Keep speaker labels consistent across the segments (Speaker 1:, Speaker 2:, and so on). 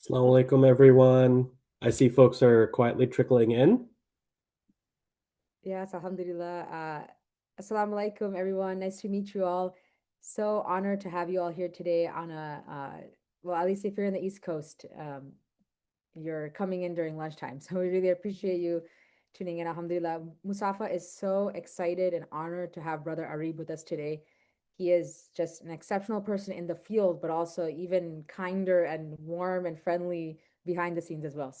Speaker 1: Assalamu alaikum, everyone. I see folks are quietly trickling in.
Speaker 2: Yes, Alhamdulillah. Assalamu alaikum, everyone. Nice to meet you all. So honored to have you all here today on well, at least if you're in the East Coast, you're coming in during lunchtime. So we really appreciate you tuning in. Alhamdulillah. Musaffa is so excited and honored to have Brother Areeb with us today. He is just an exceptional person in the field, but also even kinder and warm and friendly behind the scenes as well.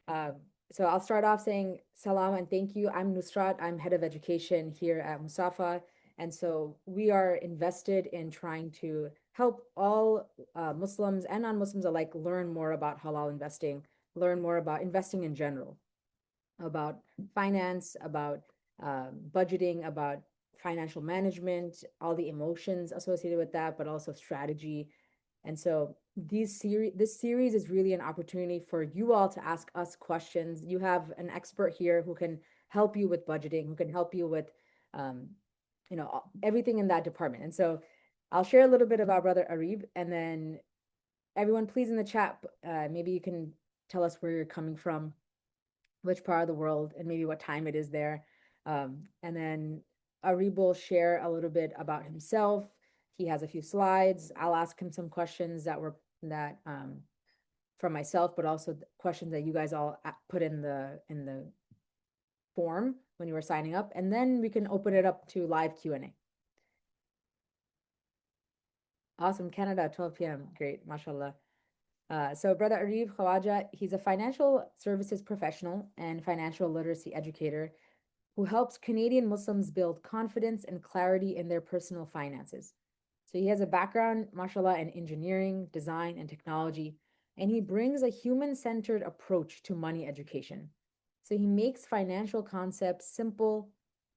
Speaker 2: Uh, so I'll start off saying salam and thank you. I'm Nusrat. I'm head of education here at Musaffa. And so we are invested in trying to help all Muslims and non-Muslims alike learn more about halal investing, learn more about investing in general, about finance, about budgeting, about financial management, all the emotions associated with that, but also strategy. And so this series is really an opportunity for you all to ask us questions. You have an expert here who can help you with budgeting, who can help you with um, everything in that department. And so I'll share a little bit about Brother Areeb, and then everyone, please in the chat, maybe you can tell us where you're coming from, which part of the world, and maybe what time it is there. And then Areeb will share a little bit about himself. He has a few slides. I'll ask him some questions that from myself, but also questions that you guys all put in the form when you were signing up, and then we can open it up to live Q&A. Awesome, Canada, 12 p.m. Great, mashallah. So Brother Areeb Khawaja, he's a financial services professional and financial literacy educator who helps Canadian Muslims build confidence and clarity in their personal finances. So he has a background, mashallah, in engineering, design, and technology, and he brings a human-centered approach to money education. So he makes financial concepts simple,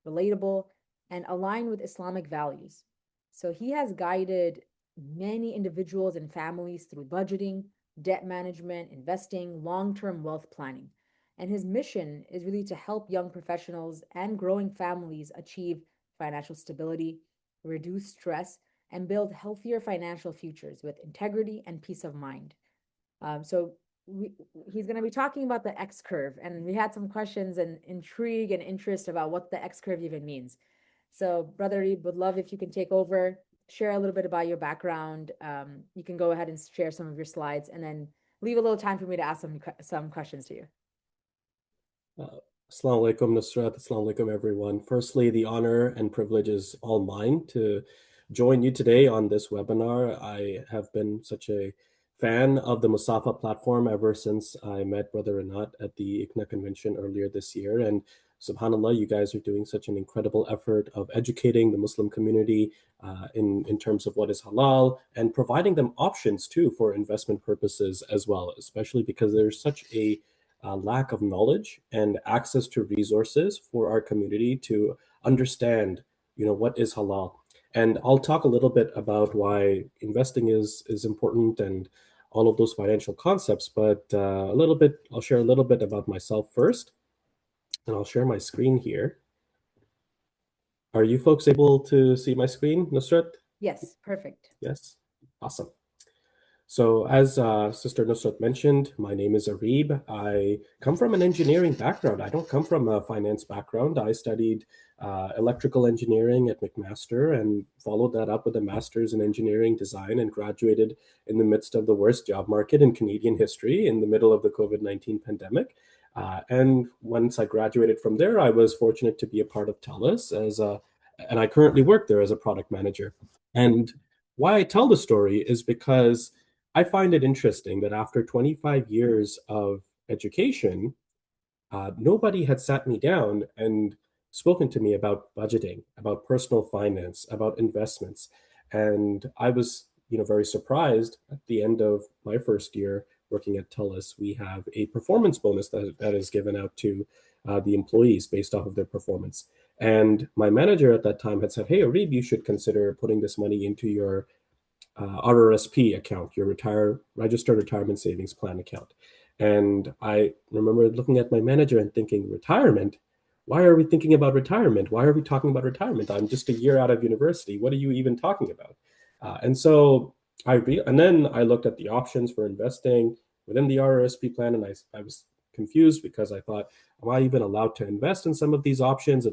Speaker 2: relatable, and aligned with Islamic values. So he has guided many individuals and families through budgeting, debt management, investing, long-term wealth planning. And his mission is really to help young professionals and growing families achieve financial stability, reduce stress, and build healthier financial futures with integrity and peace of mind. So we, he's going to be talking about the X curve, and we had some questions and intrigue and interest about what the X curve even means. So, Brother Reed, would love if you can take over, share a little bit about your background. You can go ahead and share some of your slides, and then leave a little time for me to ask some questions to you.
Speaker 1: Uh, Assalamu alaikum, Nusrat. Assalamu alaikum, everyone. Firstly, the honor and privilege is all mine to join you today on this webinar. I have been such a fan of the Musaffa platform ever since I met Brother Anat at the ICNA convention earlier this year. And subhanAllah, you guys are doing such an incredible effort of educating the Muslim community in terms of what is halal and providing them options too for investment purposes as well, especially because there's such a lack of knowledge and access to resources for our community to understand, what is halal. And I'll talk a little bit about why investing is important and all of those financial concepts, but I'll share a little bit about myself first, and I'll share my screen here. Are you folks able to see my screen, Nusrat?
Speaker 2: Yes, perfect.
Speaker 1: Yes? Awesome. So, as Sister Nusrat mentioned, my name is Areeb. I come from an engineering background. I don't come from a finance background. I studied electrical engineering at McMaster and followed that up with a master's in engineering design and graduated in the midst of the worst job market in Canadian history in the middle of the COVID-19 pandemic. And once I graduated from there, I was fortunate to be a part of TELUS and I currently work there as a product manager. And why I tell the story is because I find it interesting that after 25 years of education, nobody had sat me down and spoken to me about budgeting, about personal finance, about investments. And I was, very surprised at the end of my first year working at TELUS. We have a performance bonus that is given out to the employees based off of their performance. And my manager at that time had said, "Hey, Areeb, you should consider putting this money into your RRSP account, your registered retirement savings plan account." And I remember looking at my manager and thinking, retirement? Why are we thinking about retirement? Why are we talking about retirement? I'm just a year out of university. What are you even talking about? And then I looked at the options for investing. within the RRSP plan, and I was confused because I thought, am I even allowed to invest in some of these options?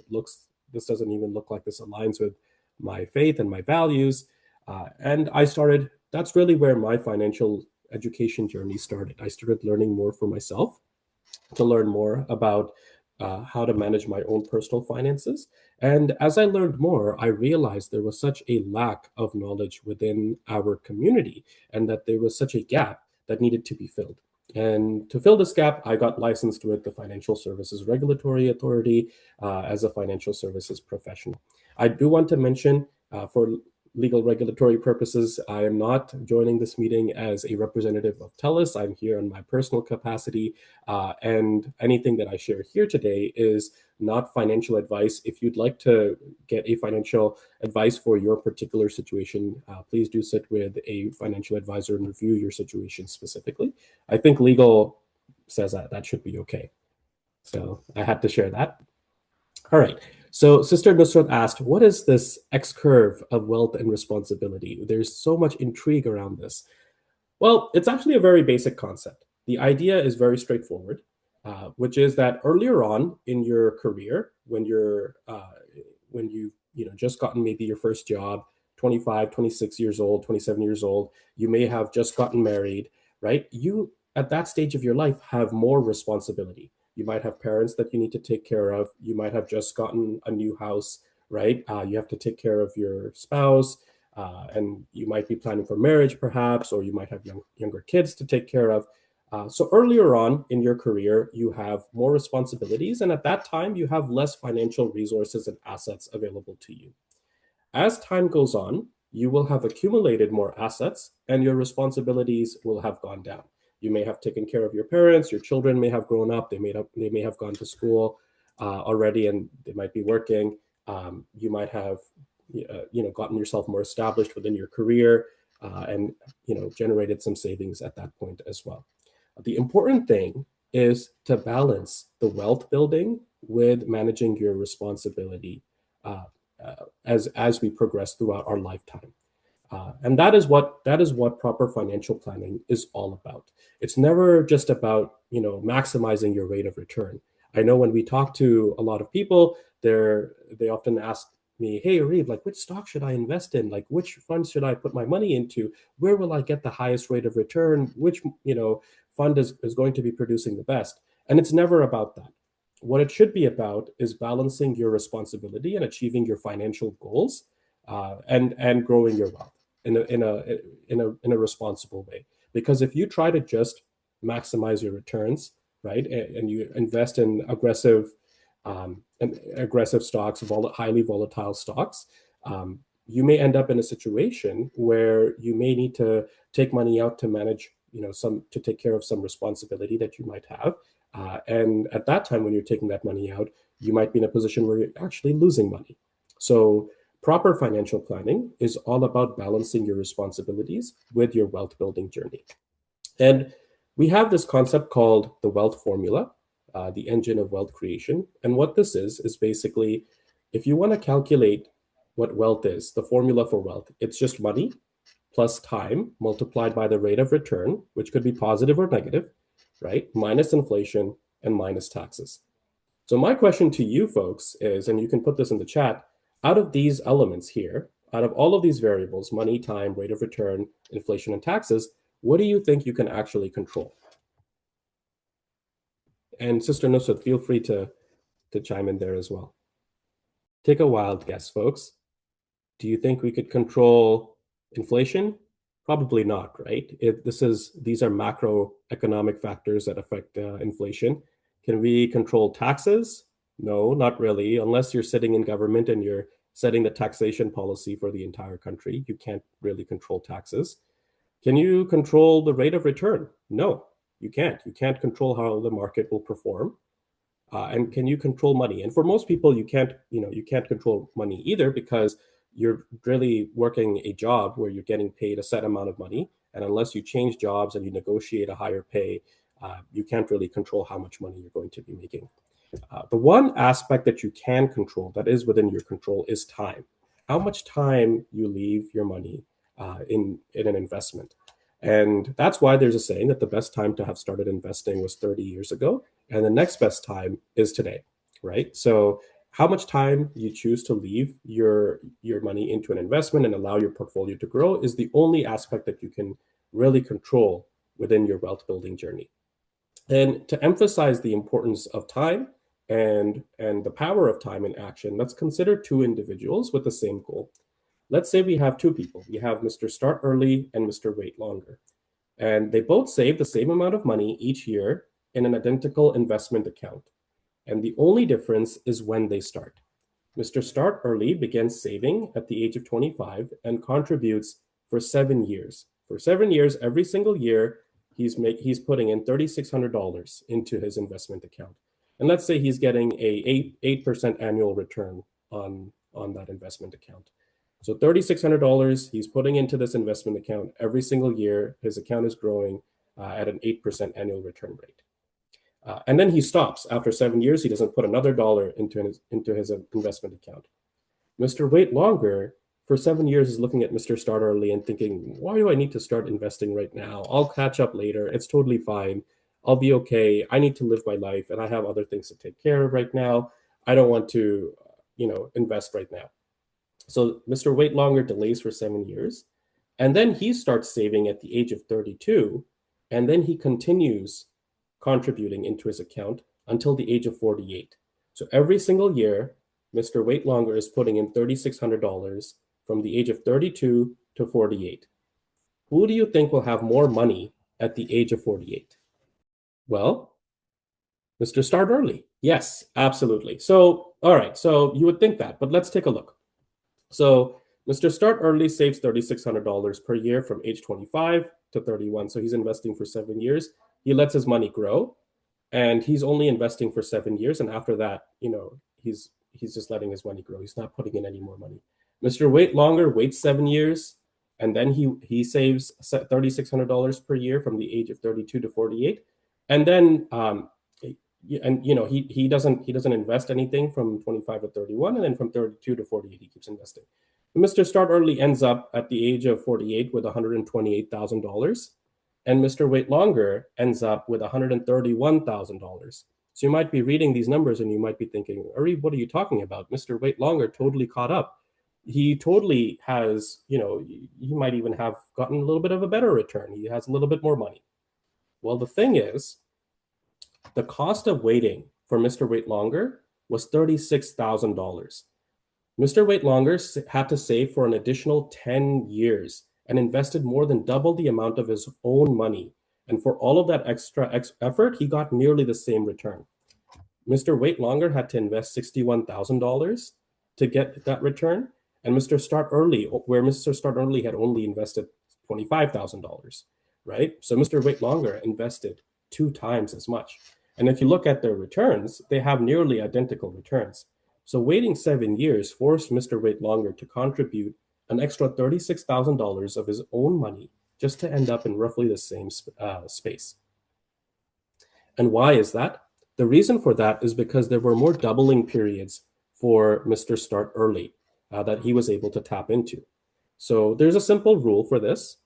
Speaker 1: This doesn't even look like this aligns with my faith and my values. And I started, that's really where my financial education journey started. I started learning more for myself, to learn more about how to manage my own personal finances. And as I learned more, I realized there was such a lack of knowledge within our community, and that there was such a gap that needed to be filled. And to fill this gap, I got licensed with the Financial Services Regulatory Authority as a financial services professional. I do want to mention, for legal regulatory purposes, I am not joining this meeting as a representative of TELUS. I'm here in my personal capacity, and anything that I share here today is not financial advice. If you'd like to get a financial advice for your particular situation, please do sit with a financial advisor and review your situation specifically. I think legal says that that should be okay. So I had to share that. All right. So Sister Nusrat asked, what is this X curve of wealth and responsibility? There's so much intrigue around this. Well, it's actually a very basic concept. The idea is very straightforward, which is that earlier on in your career, when you just gotten maybe your first job, 25, 26 years old, 27 years old, you may have just gotten married, right? You at that stage of your life have more responsibility. You might have parents that you need to take care of. You might have just gotten a new house, right? You have to take care of your spouse, and you might be planning for marriage perhaps, or you might have younger kids to take care of. So earlier on in your career, you have more responsibilities, and at that time, you have less financial resources and assets available to you. As time goes on, you will have accumulated more assets, and your responsibilities will have gone down. You may have taken care of your parents, your children may have grown up, they may have gone to school already, and they might be working. You might have gotten yourself more established within your career, and generated some savings at that point as well. The important thing is to balance the wealth building with managing your responsibility, as we progress throughout our lifetime. And that is what proper financial planning is all about. It's never just about maximizing your rate of return. I know when we talk to a lot of people, they often ask me, "Hey, Areeb, like which stock should I invest in? Like which funds should I put my money into? Where will I get the highest rate of return? Which fund is going to be producing the best?" And it's never about that. What it should be about is balancing your responsibility and achieving your financial goals, and growing your wealth in a responsible way. Because if you try to just maximize your returns, right, and you invest in aggressive stocks, highly volatile stocks, you may end up in a situation where you may need to take money out to manage, to take care of some responsibility that you might have. And at that time, when you're taking that money out, you might be in a position where you're actually losing money. So proper financial planning is all about balancing your responsibilities with your wealth building journey. And we have this concept called the wealth formula, the engine of wealth creation. And what this is basically, if you want to calculate what wealth is, the formula for wealth, it's just money plus time multiplied by the rate of return, which could be positive or negative, right? Minus inflation and minus taxes. So my question to you folks is, and you can put this in the chat, out of these elements here, out of all of these variables, money, time, rate of return, inflation, and taxes, what do you think you can actually control? And Sister Nusrat, feel free to chime in there as well. Take a wild guess, folks. Do you think we could control inflation? Probably not, right? These are macroeconomic factors that affect inflation. Can we control taxes? No, not really. Unless you're sitting in government and you're setting the taxation policy for the entire country, you can't really control taxes. Can you control the rate of return? No, you can't. You can't control how the market will perform. And can you control money? And for most people, you can't control money either, because you're really working a job where you're getting paid a set amount of money. And unless you change jobs and you negotiate a higher pay, you can't really control how much money you're going to be making. The one aspect that you can control, that is within your control, is time. How much time you leave your money in an investment. And that's why there's a saying that the best time to have started investing was 30 years ago, and the next best time is today, right? So how much time you choose to leave your money into an investment and allow your portfolio to grow is the only aspect that you can really control within your wealth building journey. And to emphasize the importance of time and the power of time in action, let's consider two individuals with the same goal. Let's say we have two people. We have Mr. Start Early and Mr. Wait Longer. And they both save the same amount of money each year in an identical investment account. And the only difference is when they start. Mr. Start Early begins saving at the age of 25 and contributes for 7 years. For 7 years, every single year, he's putting in $3,600 into his investment account. And let's say he's getting a 8% annual return on that investment account. So $3,600 he's putting into this investment account every single year. His account is growing at an 8% annual return rate. And then he stops after 7 years. He doesn't put another dollar into his investment account. Mr. Wait Longer, for 7 years, is looking at Mr. Start Early and thinking, why do I need to start investing right now? I'll catch up later. It's totally fine. I'll be okay. I need to live my life and I have other things to take care of right now. I don't want to, invest right now. So Mr. Wait Longer delays for 7 years. And then he starts saving at the age of 32. And then he continues contributing into his account until the age of 48. So every single year, Mr. Wait Longer is putting in $3,600 from the age of 32 to 48. Who do you think will have more money at the age of 48? Well, Mr. Start Early. Yes, absolutely. So, all right. So you would think that, but let's take a look. So Mr. Start Early saves $3,600 per year from age 25 to 31. So he's investing for 7 years. He lets his money grow, and he's only investing for 7 years. And after that, he's just letting his money grow. He's not putting in any more money. Mr. Wait Longer waits 7 years, and then he saves $3,600 per year from the age of 32 to 48. And then he doesn't invest anything from 25 to 31, and then from 32 to 48 he keeps investing. Mr. Start Early ends up at the age of 48 with $128,000, and Mr. Wait Longer ends up with $131,000. So you might be reading these numbers and you might be thinking, Areeb, what are you talking about? Mr. Wait Longer totally caught up. He totally has, he might even have gotten a little bit of a better return. He has a little bit more money. Well, the thing is, the cost of waiting for Mr. Wait Longer was $36,000. Mr. Wait Longer had to save for an additional 10 years and invested more than double the amount of his own money. And for all of that extra effort, he got nearly the same return. Mr. Wait Longer had to invest $61,000 to get that return. And Mr. Start Early, where Mr. Start Early had only invested $25,000, right? So Mr. Wait Longer invested 2 times as much. And if you look at their returns, they have nearly identical returns. So waiting 7 years forced Mr. Wait Longer to contribute an extra $36,000 of his own money just to end up in roughly the same space. And why is that? The reason for that is because there were more doubling periods for Mr. Start Early that he was able to tap into. So there's a simple rule for this,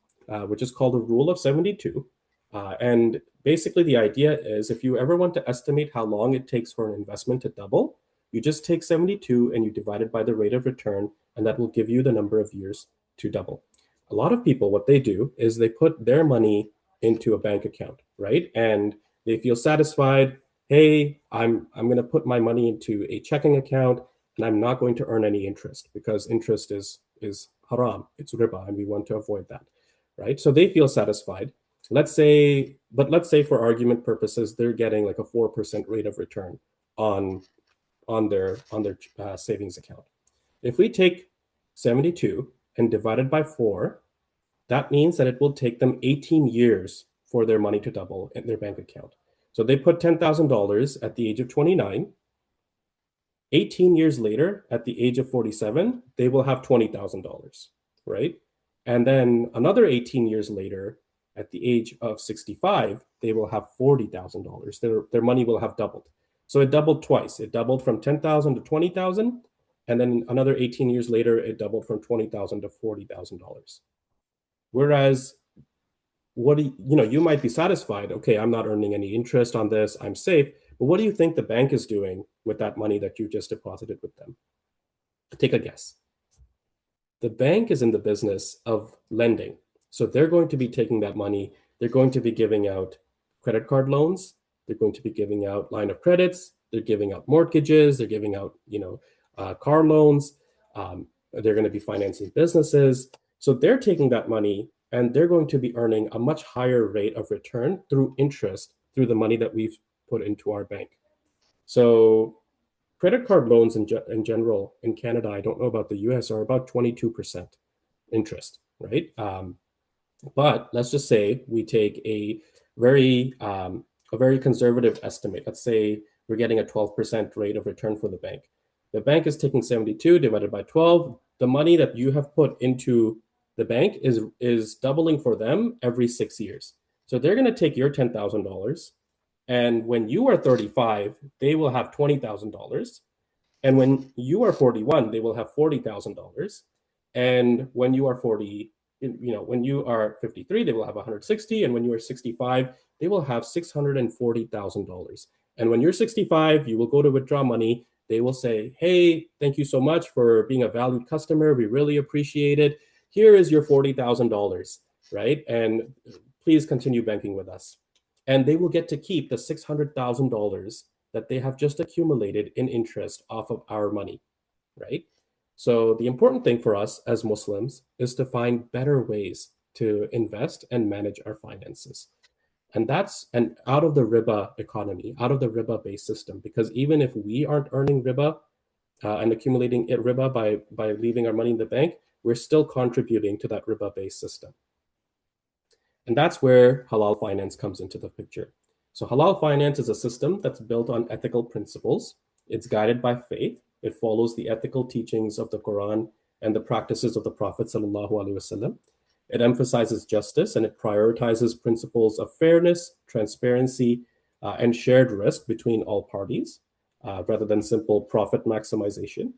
Speaker 1: which is called the rule of 72. And basically the idea is if you ever want to estimate how long it takes for an investment to double, you just take 72 and you divide it by the rate of return, and that will give you the number of years to double. A lot of people, what they do is they put their money into a bank account, right? And they feel satisfied. Hey, I'm going to put my money into a checking account, and I'm not going to earn any interest because interest is haram. It's riba, and we want to avoid that, right? So they feel satisfied. Let's say for argument purposes, they're getting like a 4% rate of return on their savings account. If we take 72 and divide it by 4, that means that it will take them 18 years for their money to double in their bank account. So they put $10,000 at the age of 29. 18 years later, at the age of 47, they will have $20,000, right? And then another 18 years later, at the age of 65, they will have $40,000. Their money will have doubled. So it doubled twice. It doubled from 10,000 to 20,000, and then another 18 years later, it doubled from 20,000 to $40,000. Whereas what do you might be satisfied. Okay, I'm not earning any interest on this. I'm safe. But what do you think the bank is doing with that money that you just deposited with them? Take a guess. The bank is in the business of lending. So they're going to be taking that money. They're going to be giving out credit card loans. They're going to be giving out line of credits. They're giving out mortgages. They're giving out, car loans. They're going to be financing businesses. So they're taking that money and they're going to be earning a much higher rate of return through interest through the money that we've put into our bank. So credit card loans in general in Canada, I don't know about the US, are about 22% interest, right? But let's just say we take a very conservative estimate. Let's say we're getting a 12% rate of return for the bank. The bank is taking 72 divided by 12. The money that you have put into the bank is doubling for them every 6 years. So they're going to take your $10,000, and when you are 35, they will have $20,000. And when you are 41, they will have $40,000. And when you are 40, when you are 53, they will have 160. And when you are 65, they will have $640,000. And when you're 65, you will go to withdraw money. They will say, hey, thank you so much for being a valued customer. We really appreciate it. Here is your $40,000, right? And please continue banking with us. And they will get to keep the $600,000 that they have just accumulated in interest off of our money, right? So the important thing for us as Muslims is to find better ways to invest and manage our finances. And that's an out of the riba economy, out of the riba based system, because even if we aren't earning riba and accumulating riba by leaving our money in the bank, we're still contributing to that riba based system. And that's where halal finance comes into the picture. So, halal finance is a system that's built on ethical principles. It's guided by faith. It follows the ethical teachings of the Quran and the practices of the Prophet sallallahu alaihi wasallam. It emphasizes justice and it prioritizes principles of fairness, transparency, and shared risk between all parties, rather than simple profit maximization.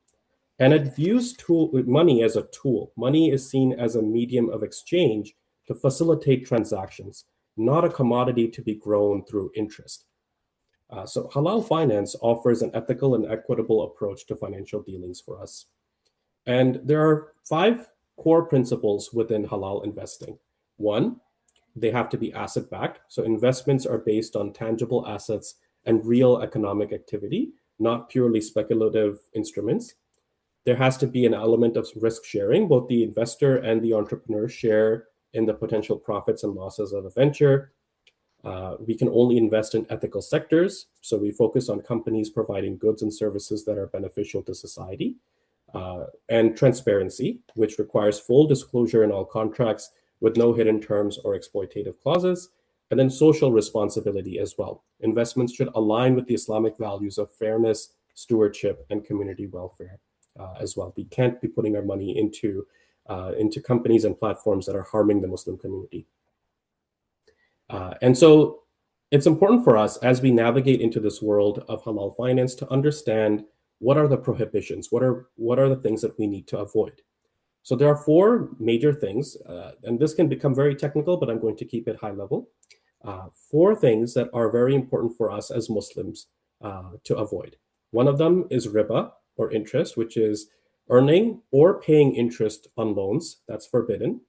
Speaker 1: And it views money as a tool. Money is seen as a medium of exchange to facilitate transactions, not a commodity to be grown through interest. So halal finance offers an ethical and equitable approach to financial dealings for us. And there are 5 core principles within halal investing. One, they have to be asset backed. So investments are based on tangible assets and real economic activity, not purely speculative instruments. There has to be an element of risk sharing. Both the investor and the entrepreneur share in the potential profits and losses of a venture. We can only invest in ethical sectors. So we focus on companies providing goods and services that are beneficial to society. And transparency, which requires full disclosure in all contracts with no hidden terms or exploitative clauses. And then social responsibility as well. Investments should align with the Islamic values of fairness, stewardship, and community welfare as well. We can't be putting our money into companies and platforms that are harming the Muslim community. And so it's important for us as we navigate into this world of halal finance to understand what are the prohibitions, what are the things that we need to avoid. So there are 4 major things, and this can become very technical, but I'm going to keep it high level. 4 things that are very important for us as Muslims to avoid. One of them is riba, or interest, which is earning or paying interest on loans. That's forbidden.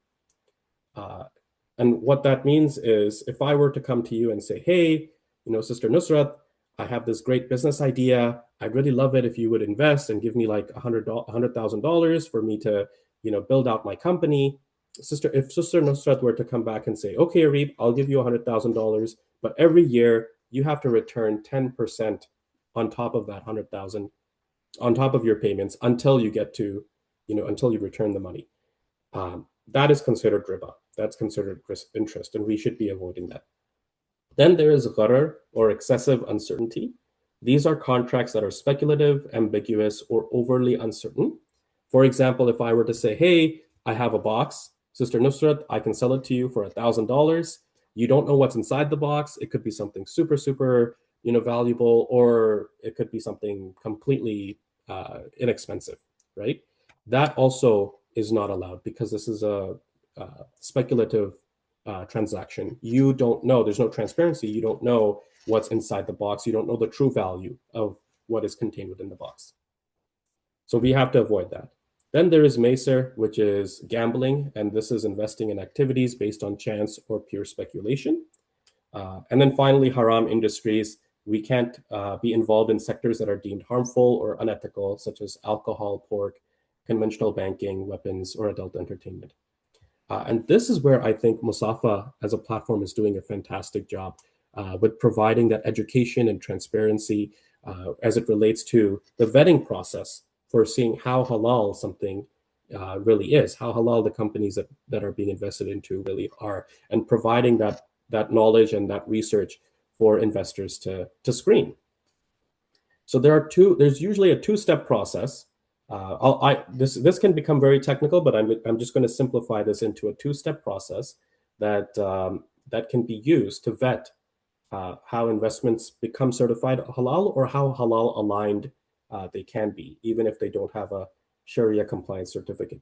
Speaker 1: And what that means is if I were to come to you and say, hey, Sister Nusrat, I have this great business idea. I'd really love it if you would invest and give me like $100,000 for me to, build out my company. If Sister Nusrat were to come back and say, okay, Areeb, I'll give you $100,000, but every year you have to return 10% on top of that 100,000, on top of your payments until you get to, until you return the money. That is considered riba. That's considered interest, and we should be avoiding that. Then there is gharar, or excessive uncertainty. These are contracts that are speculative, ambiguous, or overly uncertain. For example, if I were to say, hey, I have a box, Sister Nusrat, I can sell it to you for $1,000. You don't know what's inside the box. It could be something super, super, valuable, or it could be something completely inexpensive, right? That also is not allowed because this is a speculative transaction. You don't know, there's no transparency. You don't know what's inside the box. You don't know the true value of what is contained within the box. So we have to avoid that. Then there is Macer, which is gambling, and this is investing in activities based on chance or pure speculation. And then finally, haram industries. We can't be involved in sectors that are deemed harmful or unethical, such as alcohol, pork, conventional banking, weapons, or adult entertainment. And this is where I think Musaffa as a platform is doing a fantastic job with providing that education and transparency as it relates to the vetting process for seeing how halal something really is, how halal the companies that are being invested into really are, and providing that knowledge and that research for investors to screen. So there's usually a two-step process. This can become very technical, but I'm just going to simplify this into a two-step process that can be used to vet how investments become certified halal, or how halal aligned they can be, even if they don't have a Sharia compliance certificate.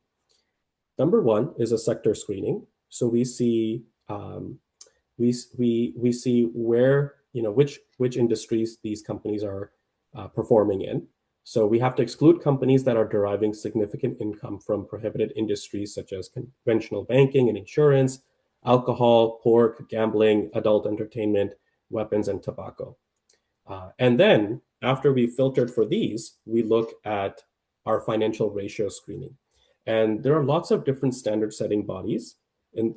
Speaker 1: Number one is a sector screening. So we see we see where, which industries these companies are performing in. So we have to exclude companies that are deriving significant income from prohibited industries such as conventional banking and insurance, alcohol, pork, gambling, adult entertainment, weapons, and tobacco. And then after we filtered for these, we look at our financial ratio screening. And there are lots of different standard setting bodies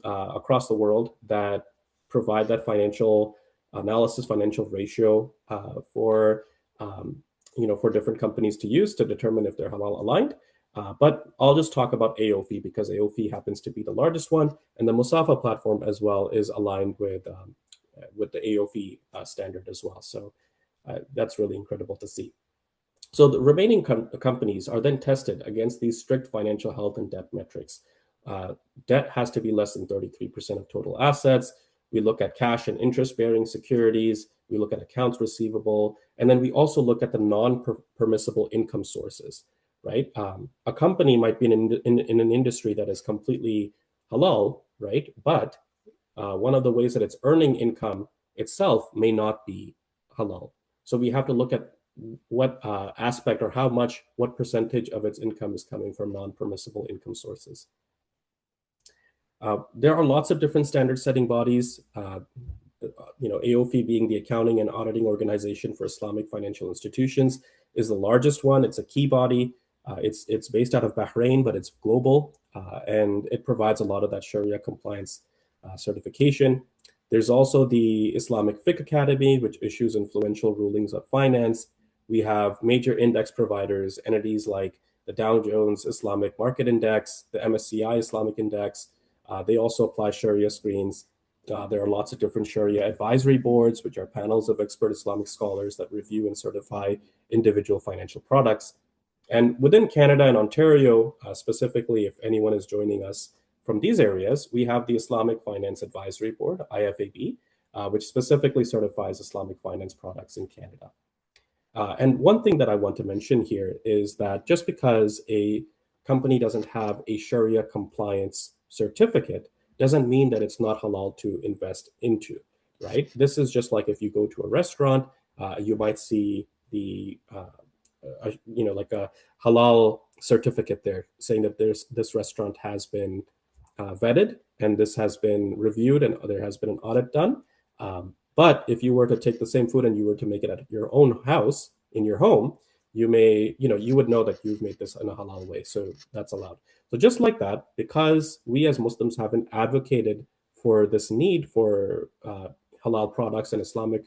Speaker 1: across the world that provide that financial analysis, financial ratio um, for different companies to use to determine if they're halal aligned. But I'll just talk about AOFI because AOFI happens to be the largest one, and the Musaffa platform as well is aligned with the AOFI standard as well. So that's really incredible to see. So the remaining companies are then tested against these strict financial health and debt metrics. Debt has to be less than 33% of total assets. We look at cash and interest-bearing securities. We look at accounts receivable. And then we also look at the non-permissible income sources, right? A company might be in an industry that is completely halal, right? But one of the ways that it's earning income itself may not be halal. So we have to look at what aspect or what percentage of its income is coming from non-permissible income sources. There are lots of different standard setting bodies, AOFI being the accounting and auditing organization for Islamic financial institutions is the largest one. It's a key body. It's based out of Bahrain, but it's global, and it provides a lot of that Sharia compliance certification. There's also the Islamic Fiqh Academy, which issues influential rulings on finance. We have major index providers, entities like the Dow Jones Islamic Market Index, the MSCI Islamic Index. They also apply Sharia screens. There are lots of different Sharia advisory boards, which are panels of expert Islamic scholars that review and certify individual financial products. And within Canada and Ontario, specifically, if anyone is joining us from these areas, we have the Islamic Finance Advisory Board, IFAB, which specifically certifies Islamic finance products in Canada. And one thing that I want to mention here is that just because a company doesn't have a Sharia compliance certificate doesn't mean that it's not halal to invest into, right? This is just like if you go to a restaurant, you might see like a halal certificate there saying that this restaurant has been vetted and this has been reviewed and there has been an audit done. But if you were to take the same food and you were to make it at your own house in your home, you would know that you've made this in a halal way. So that's allowed. So just like that, because we as Muslims haven't advocated for this need for halal products and Islamic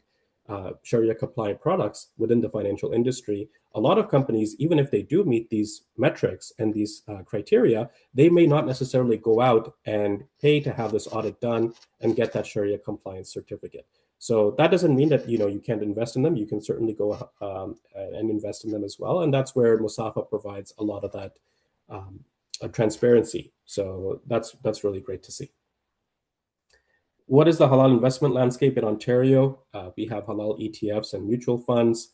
Speaker 1: Sharia compliant products within the financial industry, a lot of companies, even if they do meet these metrics and these criteria, they may not necessarily go out and pay to have this audit done and get that Sharia compliance certificate. So that doesn't mean that you can't invest in them. You can certainly go and invest in them as well, and that's where Musaffa provides a lot of that transparency. So that's really great to see. What is the halal investment landscape in Ontario? We have halal ETFs and mutual funds.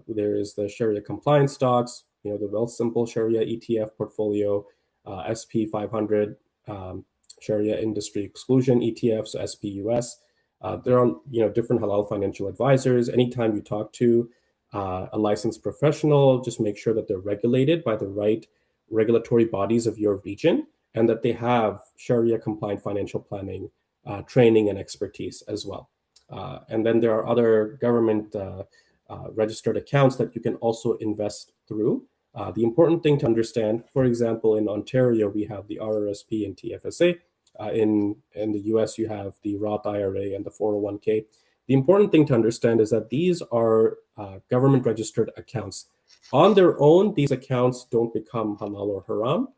Speaker 1: There is the Sharia compliance stocks, the Wealthsimple Sharia ETF portfolio, SP 500, Sharia industry exclusion ETFs, SPUS. There are different halal financial advisors. Anytime you talk to a licensed professional, just make sure that they're regulated by the right regulatory bodies of your region and that they have Sharia compliant financial planning training and expertise as well. And then there are other government registered accounts that you can also invest through. The important thing to understand, for example, in Ontario, we have the RRSP and TFSA. In the US, you have the Roth IRA and the 401k. The important thing to understand is that these are government registered accounts. On their own, these accounts don't become halal or haram.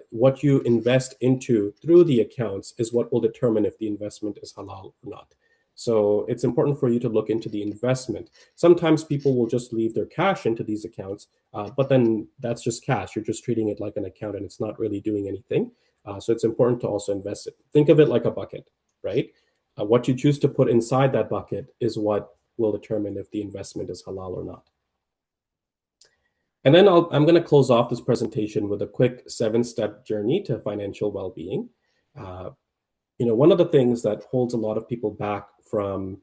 Speaker 1: What you invest into through the accounts is what will determine if the investment is halal or not. So it's important for you to look into the investment. Sometimes people will just leave their cash into these accounts, but then that's just cash. You're just treating it like an account and it's not really doing anything. So it's important to also invest it. Think of it like a bucket, right? What you choose to put inside that bucket is what will determine if the investment is halal or not. And then I'm going to close off this presentation with a quick 7-step journey to financial well-being. One of the things that holds a lot of people back from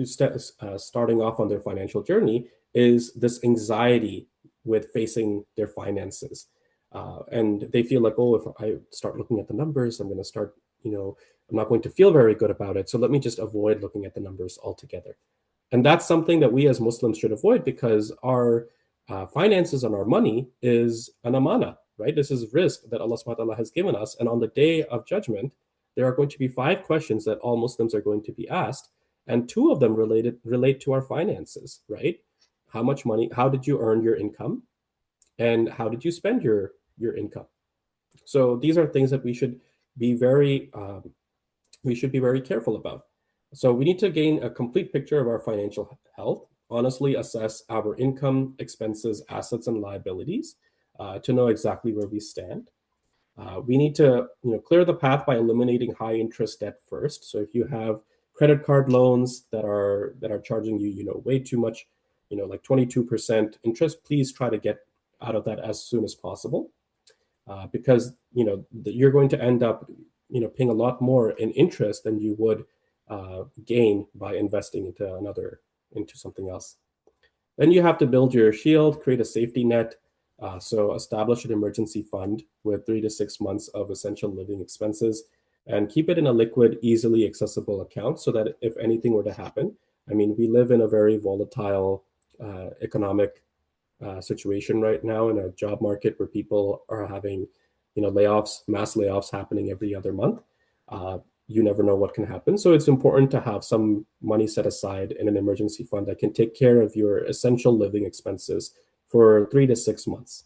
Speaker 1: starting off on their financial journey is this anxiety with facing their finances. And they feel like, oh, if I start looking at the numbers, I'm going to start, I'm not going to feel very good about it. So let me just avoid looking at the numbers altogether. And that's something that we as Muslims should avoid because our finances and our money is an amana, right? This is risk that Allah subhanahu wa ta'ala has given us. And on the day of judgment, there are going to be 5 questions that all Muslims are going to be asked. And 2 of them relate to our finances, right? How much money, how did you earn your income? And how did you spend your income? So these are things that we should be very careful about. So we need to gain a complete picture of our financial health, honestly assess our income, expenses, assets, and liabilities to know exactly where we stand. We need to clear the path by eliminating high interest debt first. So if you have credit card loans that are charging you way too much, like 22% interest, please try to get out of that as soon as possible, because you're going to end up paying a lot more in interest than you would gain by investing into something else. Then you have to build your shield, create a safety net. So establish an emergency fund with 3 to 6 months of essential living expenses and keep it in a liquid, easily accessible account so that if anything were to happen, I mean, we live in a very volatile economic situation right now in a job market where people are having, layoffs, mass layoffs happening every other month. You never know what can happen. So it's important to have some money set aside in an emergency fund that can take care of your essential living expenses for 3 to 6 months.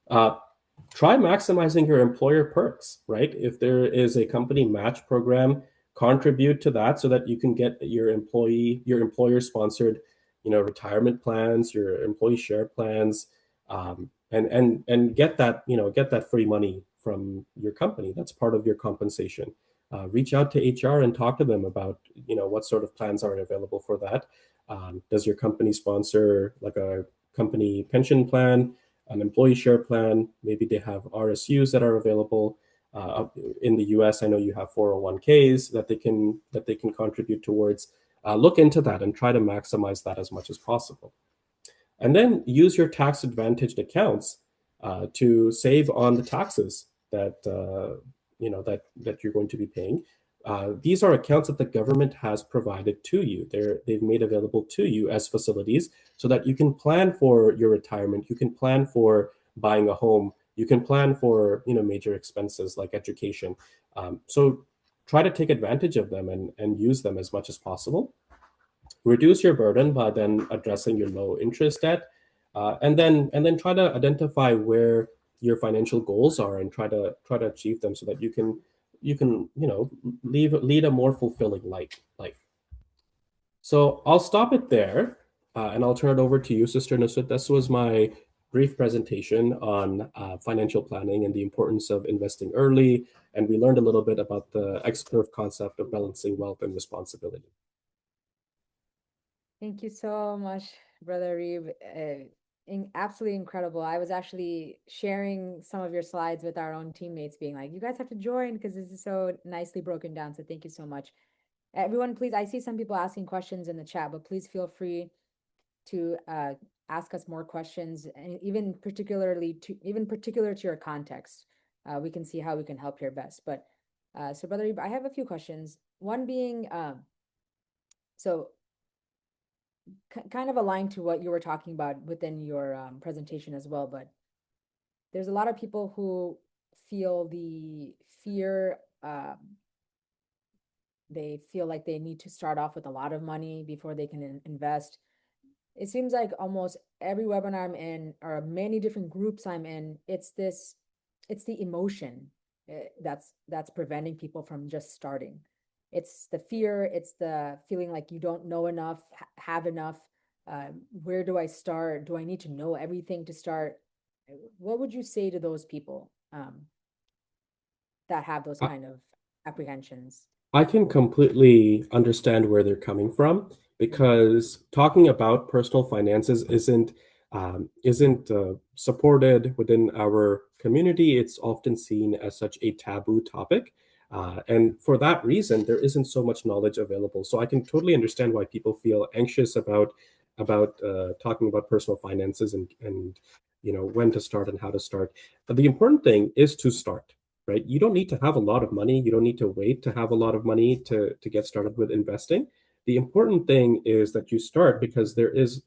Speaker 1: Try maximizing your employer perks, right? If there is a company match program, contribute to that so that you can get your employer sponsored, retirement plans, your employee share plans, and get that free money from your company. That's part of your compensation. Reach out to HR and talk to them about what sort of plans are available for that. Does your company sponsor like a company pension plan, an employee share plan? Maybe they have RSUs that are available. In the US, I know you have 401ks that they can contribute towards. Look into that and try to maximize that as much as possible. And then use your tax advantaged accounts to save on the taxes that that you're going to be paying. These are accounts that the government has provided to you. They've made available to you as facilities so that you can plan for your retirement. You can plan for buying a home. You can plan for major expenses like education. So try to take advantage of them and use them as much as possible. Reduce your burden by then addressing your low interest debt, and then try to identify where your financial goals are and try to achieve them so that you can lead a more fulfilling life. So I'll stop it there, and I'll turn it over to you, Sister Nusrat. This was my brief presentation on financial planning and the importance of investing early, and we learned a little bit about the X-curve concept of balancing wealth and responsibility.
Speaker 2: Thank you so much, Brother Reeb. absolutely incredible. I was actually sharing some of your slides with our own teammates, being like, you guys have to join because this is so nicely broken down. So thank you so much. Everyone, please, I see some people asking questions in the chat, but please feel free to ask us more questions, and even particular to your context. We can see how we can help here best. But so, Brother, I have a few questions. One being, so kind of aligned to what you were talking about within your presentation as well. But there's a lot of people who feel the fear. They feel like they need to start off with a lot of money before they can invest. It seems like almost every webinar I'm in, or many different groups I'm in, it's the emotion that's preventing people from just starting. It's the fear, it's the feeling like you don't know enough, have enough. Where do I start? Do I need to know everything to start? What would you say to those people that have those kind of apprehensions?
Speaker 1: I can completely understand where they're coming from because talking about personal finances isn't supported within our community. It's often seen as such a taboo topic, and for that reason, there isn't so much knowledge available. So I can totally understand why people feel anxious about talking about personal finances and when to start and how to start. But the important thing is to start, right? You don't need to have a lot of money. You don't need to wait to have a lot of money to get started with investing. The important thing is that you start because there is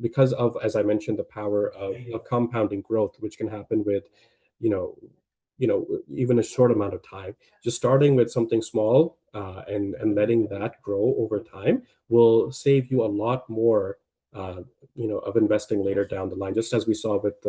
Speaker 1: because of, as I mentioned, the power of compounding growth, which can happen with, you know, even a short amount of time. Just starting with something small and letting that grow over time will save you a lot more, of investing later down the line. Just as we saw with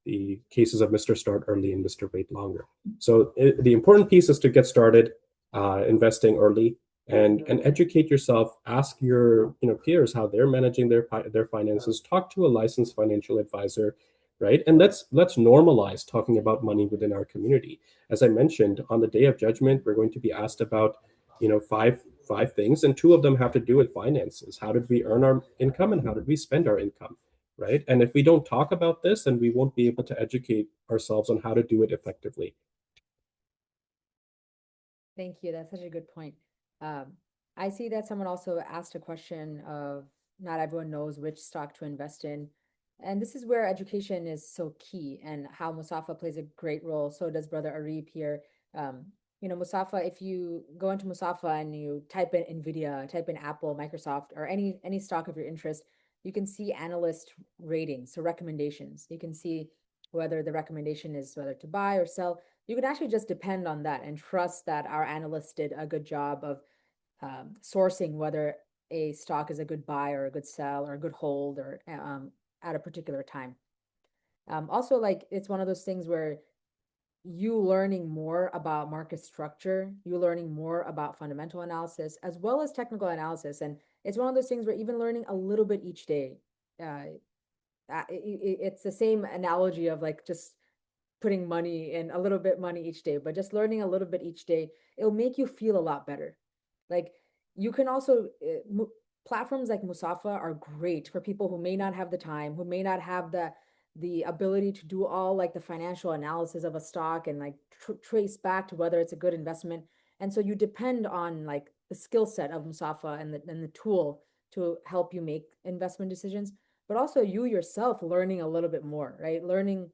Speaker 1: the cases of Mr. Start Early and Mr. Wait Longer. So the important piece is to get started investing early and educate yourself. Ask your peers how they're managing their finances. Talk to a licensed financial advisor, right? And let's normalize talking about money within our community. As I mentioned, on the Day of Judgment, we're going to be asked about five things, and two of them have to do with finances. How did we earn our income, and how did we spend our income? Right? And if we don't talk about this, then we won't be able to educate ourselves on how to do it effectively.
Speaker 2: Thank you. That's such a good point. Um, I see that someone also asked a question of not everyone knows which stock to invest in. And this is where education is so key and how Musaffa plays a great role. So does Brother Areeb here. Um, Musaffa, if you go into Musaffa and you type in NVIDIA, type in Apple, Microsoft, or any stock of your interest, you can see analyst ratings, so recommendations. You can see whether the recommendation is whether to buy or sell. You can actually just depend on that and trust that our analysts did a good job of sourcing whether a stock is a good buy or a good sell or a good hold or at a particular time. Also, like it's one of those things where you learning more about market structure, you learning more about fundamental analysis as well as technical analysis, and it's one of those things where even learning a little bit each day. It's the same analogy of like just putting money in a little bit money each day, but just learning a little bit each day, it'll make you feel a lot better. Like you can also platforms like Musaffa are great for people who may not have the time, who may not have the ability to do all like the financial analysis of a stock and like trace back to whether it's a good investment. And so you depend on like the skill set of Musaffa and the tool to help you make investment decisions, but also you yourself learning a little bit more, right? Learning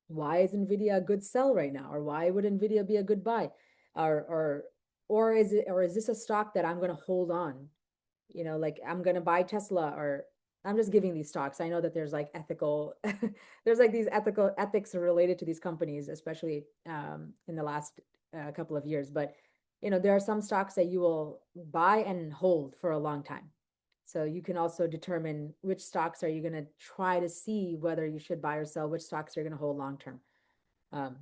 Speaker 2: why is Nvidia a good sell right now, or why would Nvidia be a good buy, or or is this a stock that I'm going to hold on? Like I'm going to buy Tesla, or I'm just giving these stocks. I know that there's like ethical, there's like these ethical ethics related to these companies, especially in the last couple of years. But there are some stocks that you will buy and hold for a long time. So you can also determine which stocks are you going to try to see whether you should buy or sell, which stocks are going to hold long term. Um,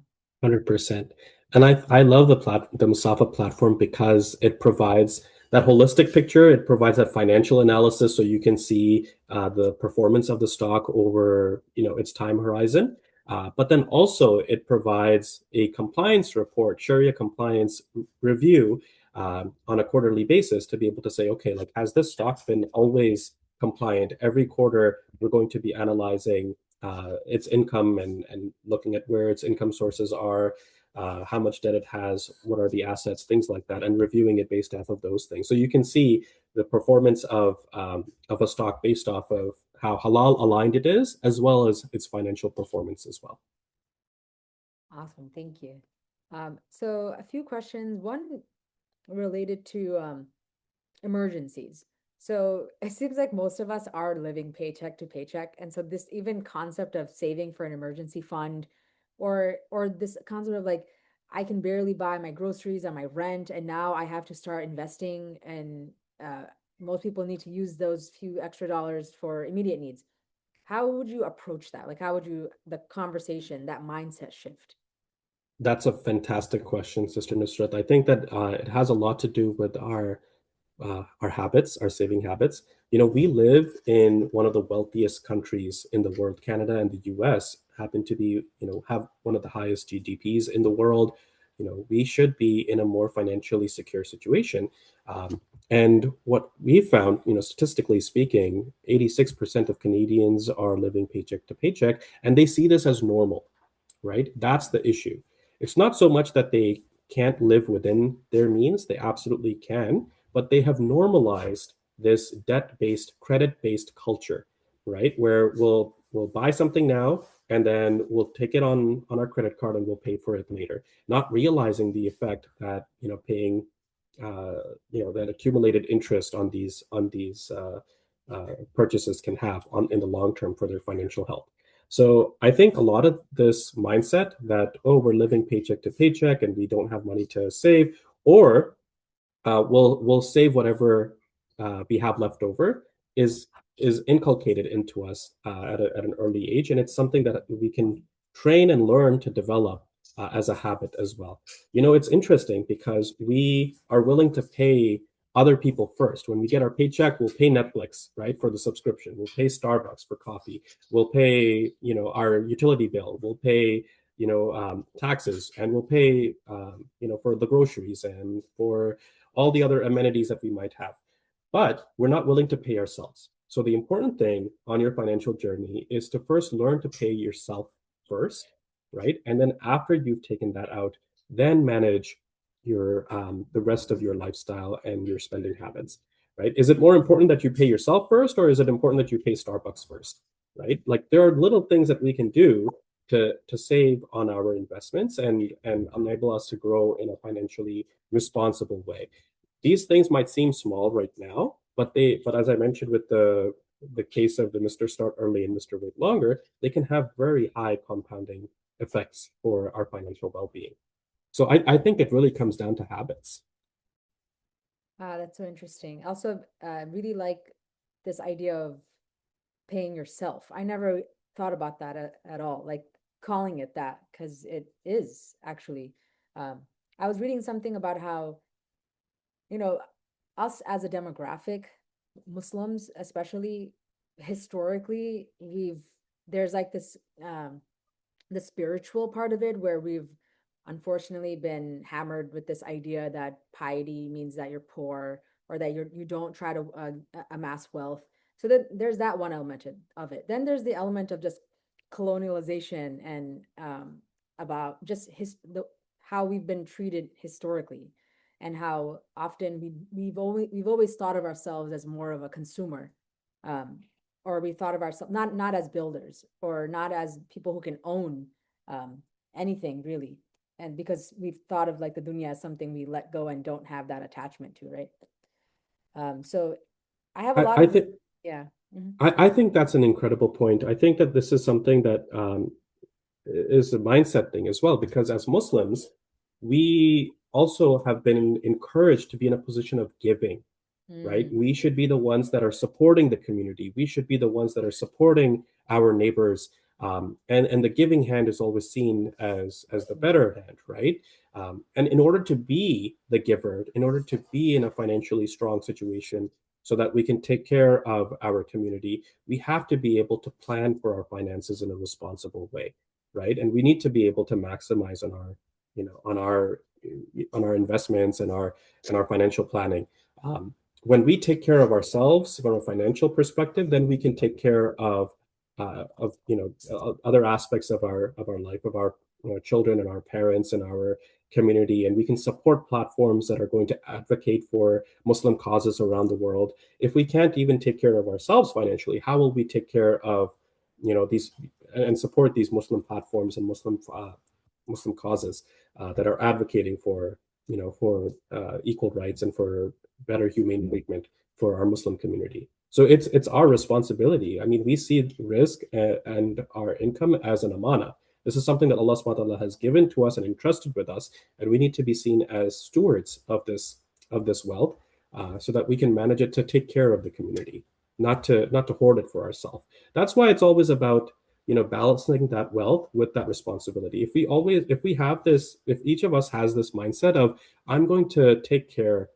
Speaker 1: 100%. And I love the Musaffa platform because it provides that holistic picture. It provides that financial analysis so you can see the performance of the stock over its time horizon. But then also it provides a compliance report, Sharia compliance review on a quarterly basis to be able to say, okay, like has this stock been always compliant. Every quarter, we're going to be analyzing its income and looking at where its income sources are, how much debt it has, what are the assets, things like that, and reviewing it based off of those things. So you can see the performance of a stock based off of how halal aligned it is, as well as its financial performance as well.
Speaker 2: Awesome. Thank you. So a few questions. One related to emergencies. So it seems like most of us are living paycheck to paycheck. And so this even concept of saving for an emergency fund or this concept of like I can barely buy my groceries and my rent and now I have to start investing and uh, most people need to use those few extra dollars for immediate needs. How would you approach that? Like how would you the conversation, that mindset shift?
Speaker 1: That's a fantastic question, Sister Nusrat. I think that it has a lot to do with our habits, our saving habits. You know, we live in one of the wealthiest countries in the world. Canada and the US happen to be, have one of the highest GDPs in the world. You know, we should be in a more financially secure situation. And what we found, statistically speaking, 86% of Canadians are living paycheck to paycheck, and they see this as normal, right? That's the issue. It's not so much that they can't live within their means, they absolutely can, but they have normalized this debt-based, credit-based culture, right? Where we'll buy something now and then we'll take it on our credit card and we'll pay for it later, not realizing the effect that paying that accumulated interest on these purchases can have on in the long term for their financial health. So I think a lot of this mindset that, oh, we're living paycheck to paycheck and we don't have money to save, or we'll save whatever we have left over, is inculcated into us at an early age, and it's something that we can train and learn to develop as a habit as well. It's interesting because we are willing to pay other people first. When we get our paycheck, we'll pay Netflix, right, for the subscription. We'll pay Starbucks for coffee. We'll pay, our utility bill. We'll pay, taxes, and we'll pay, for the groceries and for all the other amenities that we might have. But we're not willing to pay ourselves. So the important thing on your financial journey is to first learn to pay yourself first, right? And then after you've taken that out, then manage your the rest of your lifestyle and your spending habits, right? Is it more important that you pay yourself first, or is it important that you pay Starbucks first, right? Like there are little things that we can do to save on our investments and enable us to grow in a financially responsible way. These things might seem small right now, but as I mentioned with the case of the Mr. Start Early and Mr. Wait Longer, they can have very high compounding effects for our financial well-being. So I think it really comes down to habits.
Speaker 2: That's so interesting. Also, really like this idea of paying yourself. I never thought about that at all, like calling it that, because it is actually. Um, I was reading something about how, you know, us as a demographic, Muslims especially, historically, there's like this the spiritual part of it where we've unfortunately been hammered with this idea that piety means that you're poor or that you don't try to amass wealth. So then there's that one element of it. Then there's the element of just colonialization and about just how we've been treated historically and how often we've always thought of ourselves as more of a consumer, um, or we thought of ourselves not as builders or not as people who can own um, anything really, and because we've thought of like the dunya as something we let go and don't have that attachment to, right? So I have a
Speaker 1: I,
Speaker 2: lot
Speaker 1: I
Speaker 2: of
Speaker 1: think
Speaker 2: yeah. Mhm.
Speaker 1: I think that's an incredible point. I think that this is something that is a mindset thing as well, because as Muslims, we also have been encouraged to be in a position of giving, right?
Speaker 2: Mm,
Speaker 1: We should be the ones that are supporting the community. We should be the ones that are supporting our neighbors. And the giving hand is always seen as the better hand, right? And in order to be the giver, in order to be in a financially strong situation, so that we can take care of our community, we have to be able to plan for our finances in a responsible way, right? And we need to be able to maximize on our, on our investments and our financial planning. when we take care of ourselves from a financial perspective, then we can take care of other aspects of our life, of our children and our parents and our community, and we can support platforms that are going to advocate for Muslim causes around the world. If we can't even take care of ourselves financially, how will we take care of these and support these Muslim platforms and Muslim causes that are advocating for equal rights and for better humane treatment for our Muslim community. So it's our responsibility. I mean, we see risk and our income as an amana. This is something that Allah subhanahu wa ta'ala has given to us and entrusted with us, and we need to be seen as stewards of this wealth, so that we can manage it to take care of the community, not to hoard it for ourselves. That's why it's always about balancing that wealth with that responsibility. If we have this, if each of us has this mindset of I'm going to take care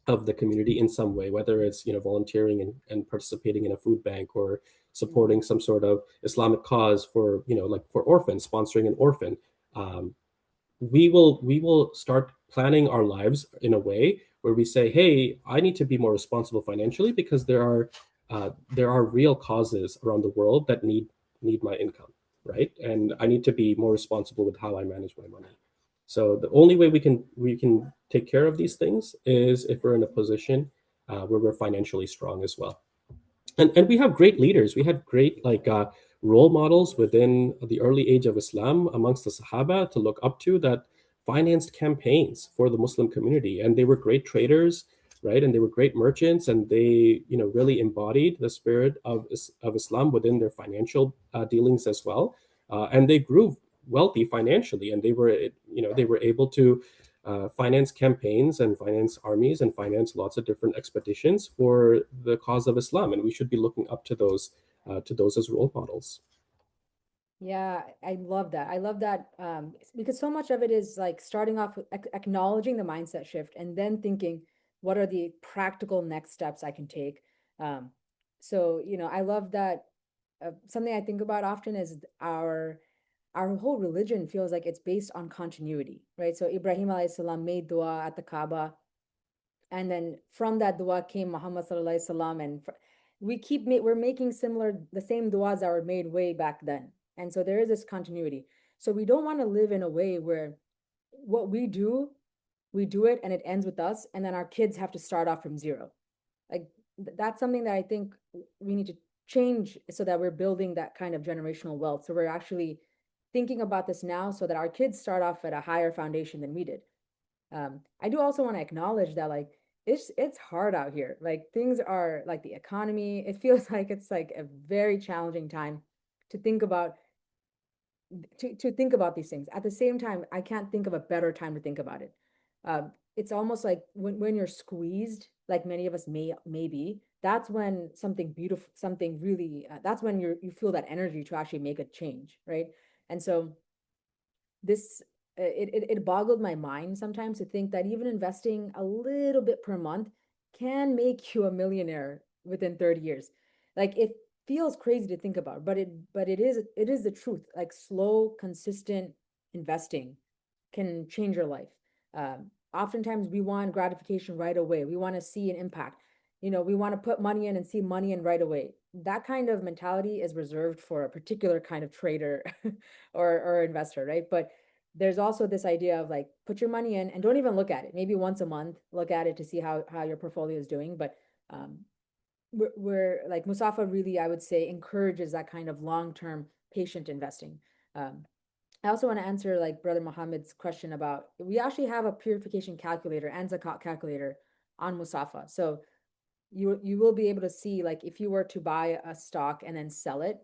Speaker 1: of the community in some way, whether it's volunteering and participating in a food bank, or
Speaker 2: Mm.
Speaker 1: supporting some sort of Islamic cause for like for orphans, sponsoring an orphan. um, we will start planning our lives in a way where we say, hey, I need to be more responsible financially, because there are real causes around the world that need my income, right? And I need to be more responsible with how I manage my money. So the only way we can take care of these things is if we're in a position where we're financially strong as well. And we have great leaders. We had great role models within the early age of Islam amongst the Sahaba to look up to, that financed campaigns for the Muslim community, and they were great traders, right? And they were great merchants, and they really embodied the spirit of Islam within their financial dealings as well. And they grew wealthy financially, and they were able to finance campaigns and finance armies and finance lots of different expeditions for the cause of Islam, and we should be looking up to those as role models.
Speaker 2: Yeah, I love that. I love that, because so much of it is like starting off with acknowledging the mindset shift and then thinking, what are the practical next steps I can take? Um, I love that. Something I think about often is our whole religion feels like it's based on continuity, right? So Ibrahim alayhi salam made dua at the Kaaba, and then from that dua came Muhammad sallallahu alaihi wasallam, and we're making the same duas that were made way back then, and so there is this continuity. So we don't want to live in a way where what we do it and it ends with us, and then our kids have to start off from zero. Like that's something that I think we need to change, so that we're building that kind of generational wealth. So we're actually thinking about this now, so that our kids start off at a higher foundation than we did. I do also want to acknowledge that like it's hard out here. Like things are like the economy. It feels like it's like a very challenging time to think about to think about these things. At the same time, I can't think of a better time to think about it. It's almost like when you're squeezed, like many of us may be. That's when something beautiful, something really. That's when you feel that energy to actually make a change, right? And so this it boggled my mind sometimes to think that even investing a little bit per month can make you a millionaire within 30 years. Like it feels crazy to think about, but it is the truth. Like slow consistent investing can change your life. Oftentimes we want gratification right away. We want to see an impact. We want to put money in and see money in right away. That kind of mentality is reserved for a particular kind of trader or investor, right? But there's also this idea of like put your money in and don't even look at it. Maybe once a month, look at it to see how your portfolio is doing. But um, we're like Musaffa really, I would say, encourages that kind of long-term patient investing. Um, I also want to answer like Brother Muhammad's question about we actually have a purification calculator and zakat calculator on Musaffa. So you will be able to see like if you were to buy a stock and then sell it,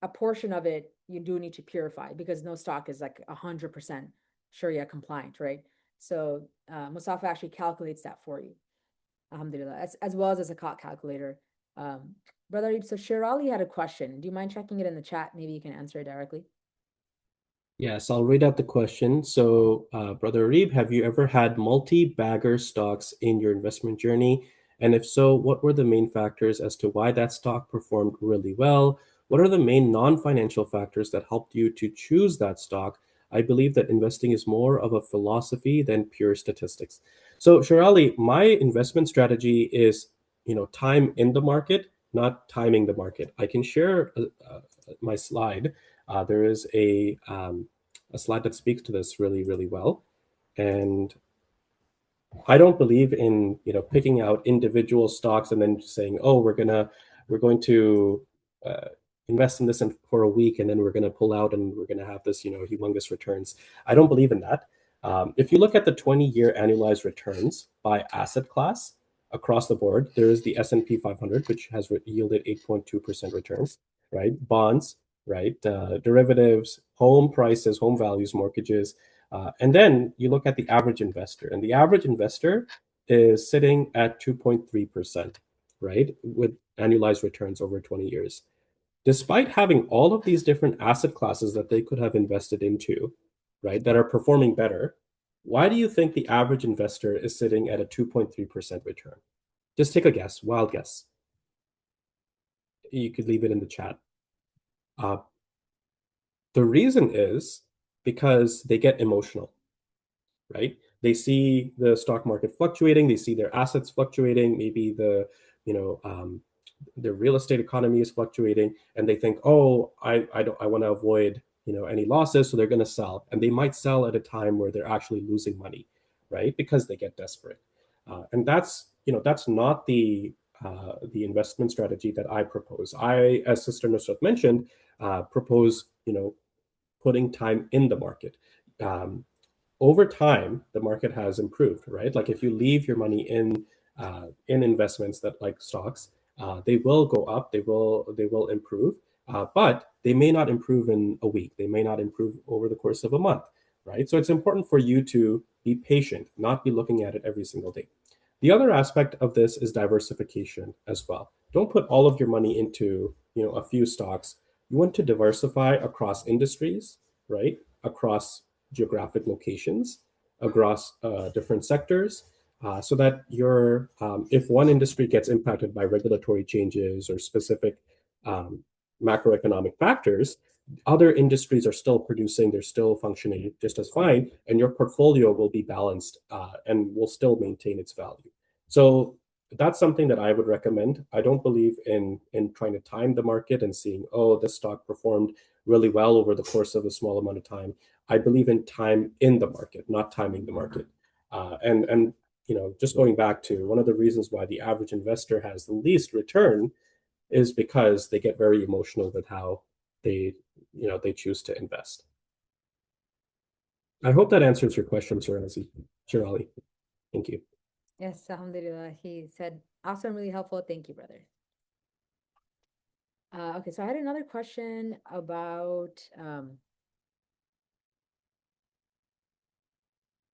Speaker 2: a portion of it you do need to purify because no stock is like 100% Sharia compliant, right? So Musaffa actually calculates that for you, alhamdulillah, as well as a zakat calculator. Um, Brother Areeb, so Shirali had a question. Do you mind checking it in the chat? Maybe you can answer it directly.
Speaker 1: Yes, I'll read out the question. So, Brother Reeb, have you ever had multi-bagger stocks in your investment journey? And if so, what were the main factors as to why that stock performed really well? What are the main non-financial factors that helped you to choose that stock? I believe that investing is more of a philosophy than pure statistics. So, Shirali, my investment strategy is, time in the market, not timing the market. I can share my slide. There is a slide that speaks to this really, really well. And I don't believe in, picking out individual stocks and then saying, oh, we're going to uh, invest in this for a week and then we're going to pull out and we're going to have this, humongous returns. I don't believe in that. If you look at the 20-year annualized returns by asset class across the board, there is the S&P 500, which has yielded 8.2% returns, right? Bonds, right? Derivatives, home prices, home values, mortgages, and then you look at the average investor, and the average investor is sitting at 2.3%, right, with annualized returns over 20 years. Despite having all of these different asset classes that they could have invested into, right, that are performing better, why do you think the average investor is sitting at a 2.3% return? Just take a guess, wild guess. You could leave it in the chat. Uh, the reason is because they get emotional, right? They see the stock market fluctuating, they see their assets fluctuating, maybe you know, um, the real estate economy is fluctuating, and they think, oh, I want to avoid any losses, so they're going to sell, and they might sell at a time where they're actually losing money, right? Because they get desperate, and that's not the investment strategy that I propose. I, as Sister Nusrat mentioned, propose putting time in the market. Um, Over time, the market has improved, right? Like if you leave your money in investments that like stocks, they will go up, they will improve, but they may not improve in a week. They may not improve over the course of a month, right? So it's important for you to be patient, not be looking at it every single day. The other aspect of this is diversification as well. Don't put all of your money into a few stocks. You want to diversify across industries, right? Across geographic locations, across different sectors, so that if one industry gets impacted by regulatory changes or specific um, macroeconomic factors, other industries are still producing, they're still functioning just as fine, and your portfolio will be balanced and will still maintain its value. So that's something that I would recommend. I don't believe in trying to time the market and seeing, oh, this stock performed really well over the course of a small amount of time. I believe in time in the market, not timing the market. And just going back to one of the reasons why the average investor has the least return is because they get very emotional with how they they choose to invest. I hope that answers your question, Shirali. Thank you.
Speaker 2: Yes, alhamdulillah. He said, awesome, really helpful. Thank you, brother. Okay, so I had another question about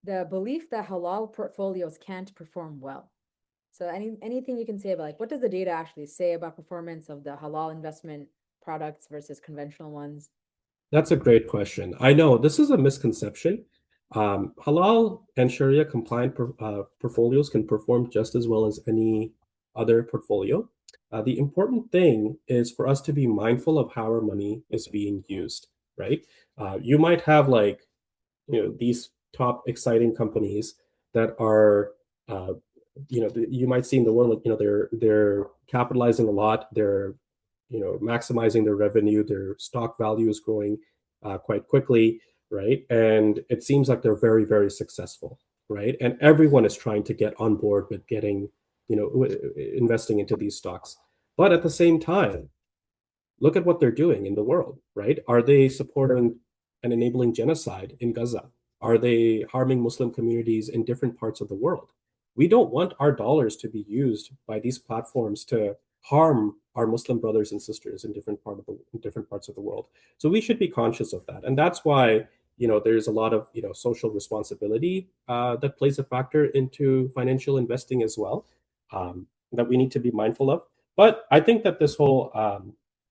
Speaker 2: the belief that halal portfolios can't perform well. So anything you can say about like what does the data actually say about performance of the halal investment products versus conventional ones?
Speaker 1: That's a great question. I know this is a misconception. Halal and Sharia compliant portfolios can perform just as well as any other portfolio. The important thing is for us to be mindful of how our money is being used, right? You might have like these top exciting companies that are you might see in the world, like they're capitalizing a lot, they're maximizing their revenue, their stock value is growing quite quickly, right? And it seems like they're very, very successful, right? And everyone is trying to get on board with getting investing into these stocks. But at the same time, look at what they're doing in the world, right? Are they supporting and enabling genocide in Gaza? Are they harming Muslim communities in different parts of the world? We don't want our dollars to be used by these platforms to harm our Muslim brothers and sisters in different parts of the world. So we should be conscious of that, and that's why there's a lot of social responsibility that plays a factor into financial investing as well, that we need to be mindful of. But I think that this whole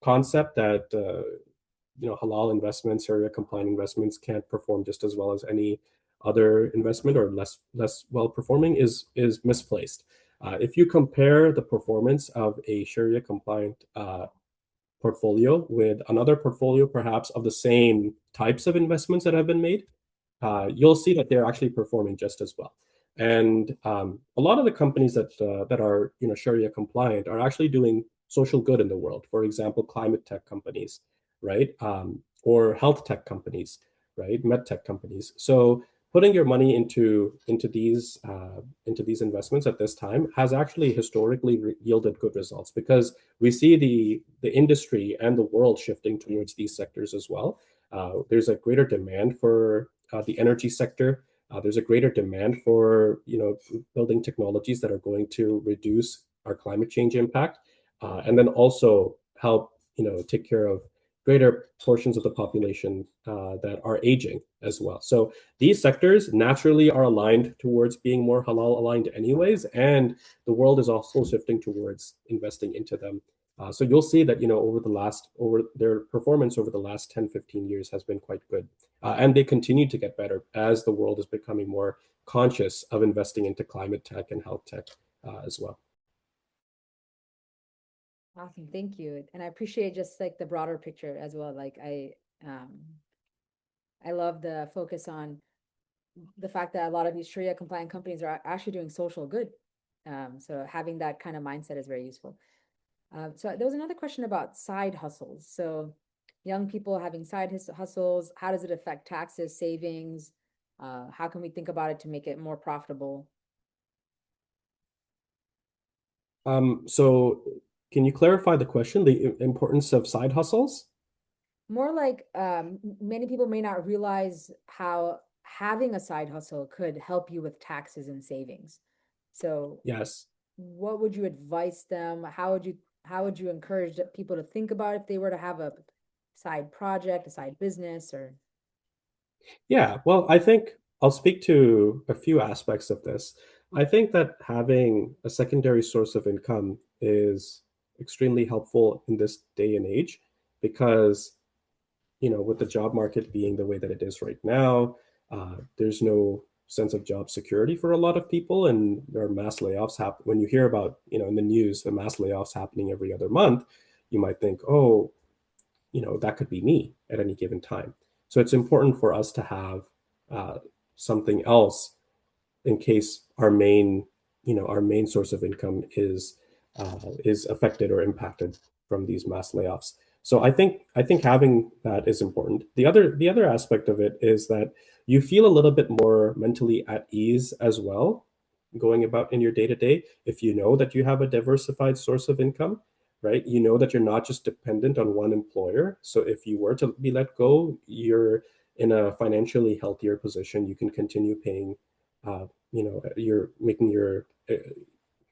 Speaker 1: concept that halal investments, Sharia compliant investments can't perform just as well as any other investment or less well performing is misplaced. If you compare the performance of a Sharia compliant portfolio with another portfolio, perhaps of the same types of investments that have been made, you'll see that they're actually performing just as well. And a lot of the companies that are Sharia compliant are actually doing social good in the world. For example, climate tech companies, right? Or health tech companies, right? Med tech companies. So putting your money into these investments at this time has actually historically yielded good results, because we see the industry and the world shifting towards these sectors as well. There's a greater demand for the energy sector. There's a greater demand for building technologies that are going to reduce our climate change impact, and then also help take care of greater portions of the population that are aging as well. So these sectors naturally are aligned towards being more halal aligned anyways, and the world is also shifting towards investing into them. So you'll see that over their performance over the last 10-15 years has been quite good, and they continue to get better as the world is becoming more conscious of investing into climate tech and health tech as well.
Speaker 2: Awesome, thank you. And I appreciate just like the broader picture as well. Like um I love the focus on the fact that a lot of these Sharia compliant companies are actually doing social good. So having that kind of mindset is very useful. So there was another question about side hustles. So young people having side hustles, how does it affect taxes, savings? How can we think about it to make it more profitable?
Speaker 1: So can you clarify the question, the importance of side hustles?
Speaker 2: More like many people may not realize how having a side hustle could help you with taxes and savings. So
Speaker 1: Yes.
Speaker 2: what would you advise them? How would you encourage people to think about if they were to have a side project, a side business, or
Speaker 1: Yeah, well, I think I'll speak to a few aspects of this. I think that having a secondary source of income is extremely helpful in this day and age, because, with the job market being the way that it is right now, there's no sense of job security for a lot of people, and there are mass layoffs happen. When you hear about, in the news, the mass layoffs happening every other month, you might think, oh, that could be me at any given time. So it's important for us to have uh, something else in case our main source of income is affected or impacted from these mass layoffs. So I think having that is important. The other aspect of it is that you feel a little bit more mentally at ease as well, going about in your day to day, if you know that you have a diversified source of income, right? You know that you're not just dependent on one employer. So if you were to be let go, you're in a financially healthier position. You can continue paying, you're making your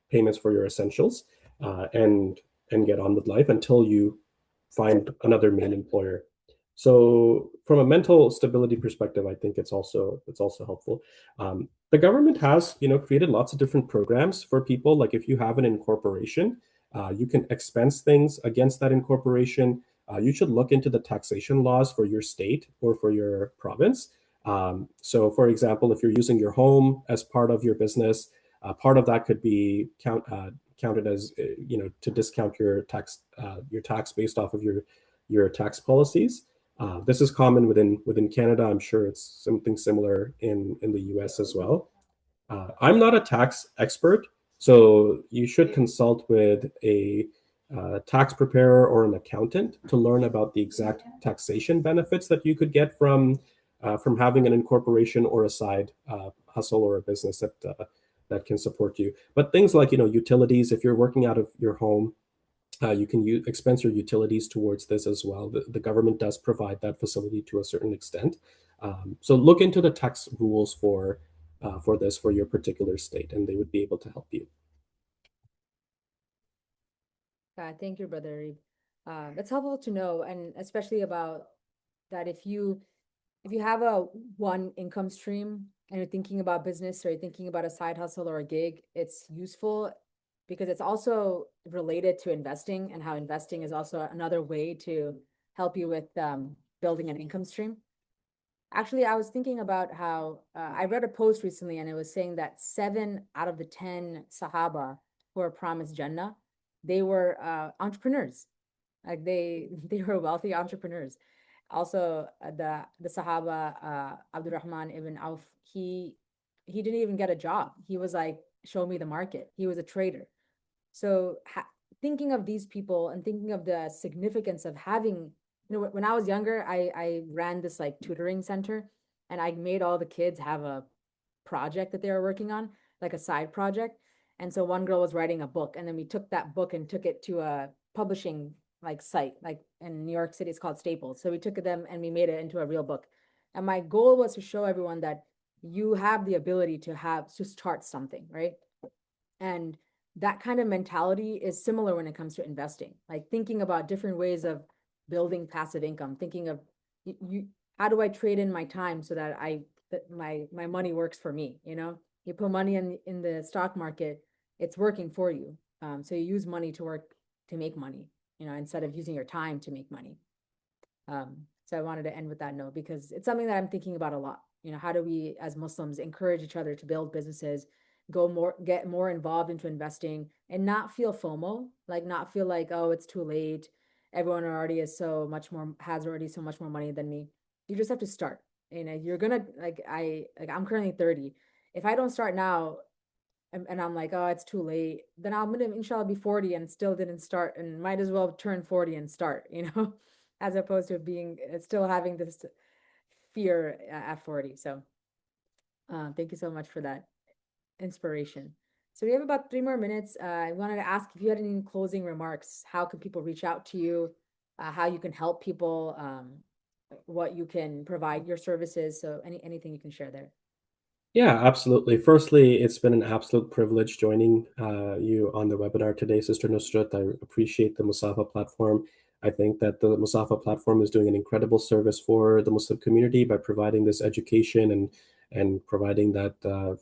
Speaker 1: payments for your essentials, and get on with life until you find another main employer. So from a mental stability perspective, I think it's also helpful. The government has created lots of different programs for people. Like if you have an incorporation, you can expense things against that incorporation. You should look into the taxation laws for your state or for your province. So, for example, if you're using your home as part of your business, part of that could be counted as to discount your tax based off of your tax policies. This is common within Canada. I'm sure it's something similar in the U.S. as well. I'm not a tax expert, so you should consult with a tax preparer or an accountant to learn about the exact taxation benefits that you could get from having an incorporation or a side hustle or a business that can support you. But things like utilities, if you're working out of your home, you can expense your utilities towards this as well. The government does provide that facility to a certain extent. So look into the tax rules for this for your particular state, and they would be able to help you.
Speaker 2: thank you, brother Reeb. That's helpful to know, and especially about that if you have a one income stream and you're thinking about business or you're thinking about a side hustle or a gig, it's useful because it's also related to investing and how investing is also another way to help you with building an income stream. Actually, I was thinking about how I read a post recently and it was saying that 7 out of the 10 Sahaba who were promised Jannah, they were entrepreneurs. Like they were wealthy entrepreneurs. Also, the Sahaba Abdurrahman ibn Auf, he he didn't even get a job. He was like, show me the market. He was a trader. So thinking of these people and thinking of the significance of having, when I was younger, I ran this like tutoring center, and I made all the kids have a project that they were working on, like a side project. And so one girl was writing a book, and then we took that book and took it to a publishing like site, like in New York City, it's called Staples. So we took them and we made it into a real book. And my goal was to show everyone that you have the ability to start something, right? And that kind of mentality is similar when it comes to investing, like thinking about different ways of building passive income, thinking of you, how do I trade in my time so that my money works for me, you put money in the stock market, it's working for you. So you use money to work to make money, instead of using your time to make money. So I wanted to end with that note because it's something that I'm thinking about a lot. How do we as Muslims encourage each other to build businesses, get more involved into investing, and not feel FOMO, like not feel like, oh, it's too late. Everyone already has already so much more money than me. You just have to start. You're gonna I'm currently 30. If I don't start now, and I'm like, oh, it's too late, then I'm gonna inshallah be 40 and still didn't start, and might as well turn 40 and start, as opposed to being still having this fear at 40. So thank you so much for that inspiration. So we have about 3 more minutes. I wanted to ask if you had any closing remarks. How can people reach out to you? How you can help people? What you can provide your services. So anything you can share there.
Speaker 1: Yeah, absolutely. Firstly, it's been an absolute privilege joining you on the webinar today, Sister Nusrat. I appreciate the Musaffa platform. I think that the Musaffa platform is doing an incredible service for the Muslim community by providing this education and providing that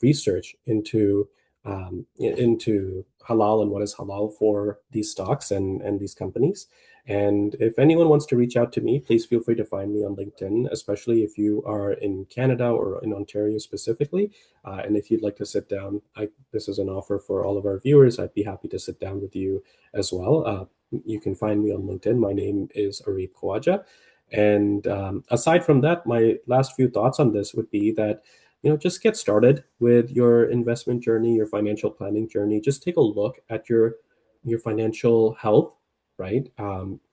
Speaker 1: research into halal and what is halal for these stocks and these companies. And if anyone wants to reach out to me, please feel free to find me on LinkedIn, especially if you are in Canada or in Ontario specifically. And if you'd like to sit down, this is an offer for all of our viewers. I'd be happy to sit down with you as well. You can find me on LinkedIn. My name is Areeb Khawaja. And aside from that, my last few thoughts on this would be that just get started with your investment journey, your financial planning journey. Just take a look at your financial health, right?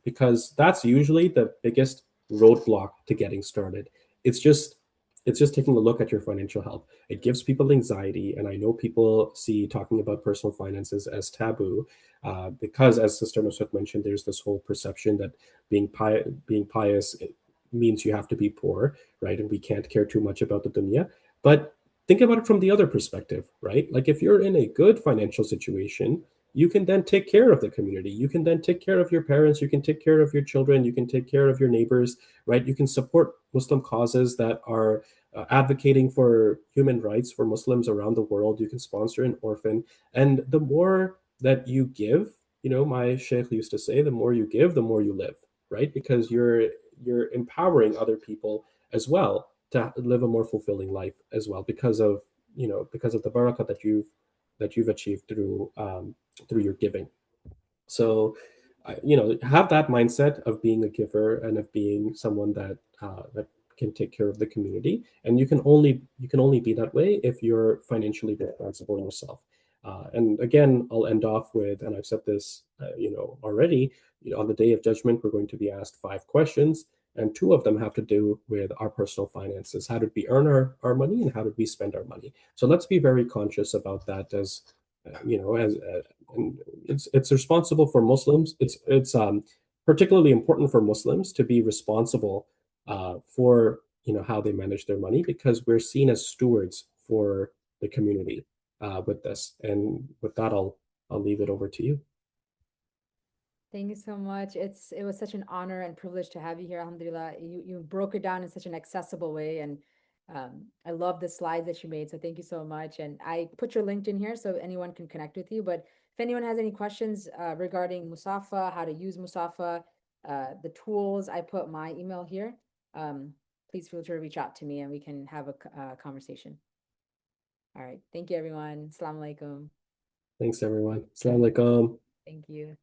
Speaker 1: Because that's usually the biggest roadblock to getting started. It's just it's just taking a look at your financial health. It gives people anxiety, and I know people see talking about personal finances as taboo, because, as Sister Nusrat mentioned, there's this whole perception that being pious means you have to be poor, right? And we can't care too much about the dunya. But think about it from the other perspective, right? Like if you're in a good financial situation, you can then take care of the community. You can then take care of your parents. You can take care of your children. You can take care of your neighbors, right? You can support Muslim causes that are advocating for human rights for Muslims around the world. You can sponsor an orphan. And the more that you give, my sheikh used to say, the more you give, the more you live, right? Because you're empowering other people as well to live a more fulfilling life as well because of the barakah that you've achieved through your giving. So, have that mindset of being a giver and of being someone that can take care of the community. And you can only be that way if you're financially responsible yourself. And again, I'll end off with, and I've said this, already. On the day of judgment, we're going to be asked 5 questions, and two of them have to do with our personal finances. How did we earn our money, and how did we spend our money? So let's be very conscious about that as as and it's responsible for Muslims. It's particularly important for Muslims to be responsible for how they manage their money, because we're seen as stewards for the community with this. And with that, I'll leave it over to you.
Speaker 2: Thank you so much. It was such an honor and privilege to have you here. Alhamdulillah. You broke it down in such an accessible way, and I love the slides that you made. So thank you so much. And I put your LinkedIn here so anyone can connect with you. But if anyone has any questions regarding Musaffa, how to use Musaffa, the tools, I put my email here. Um, Please feel free to reach out to me and we can have a conversation. All right. Thank you, everyone. Assalamu alaikum.
Speaker 1: Thanks, everyone. Assalamu alaikum.
Speaker 2: Thank you.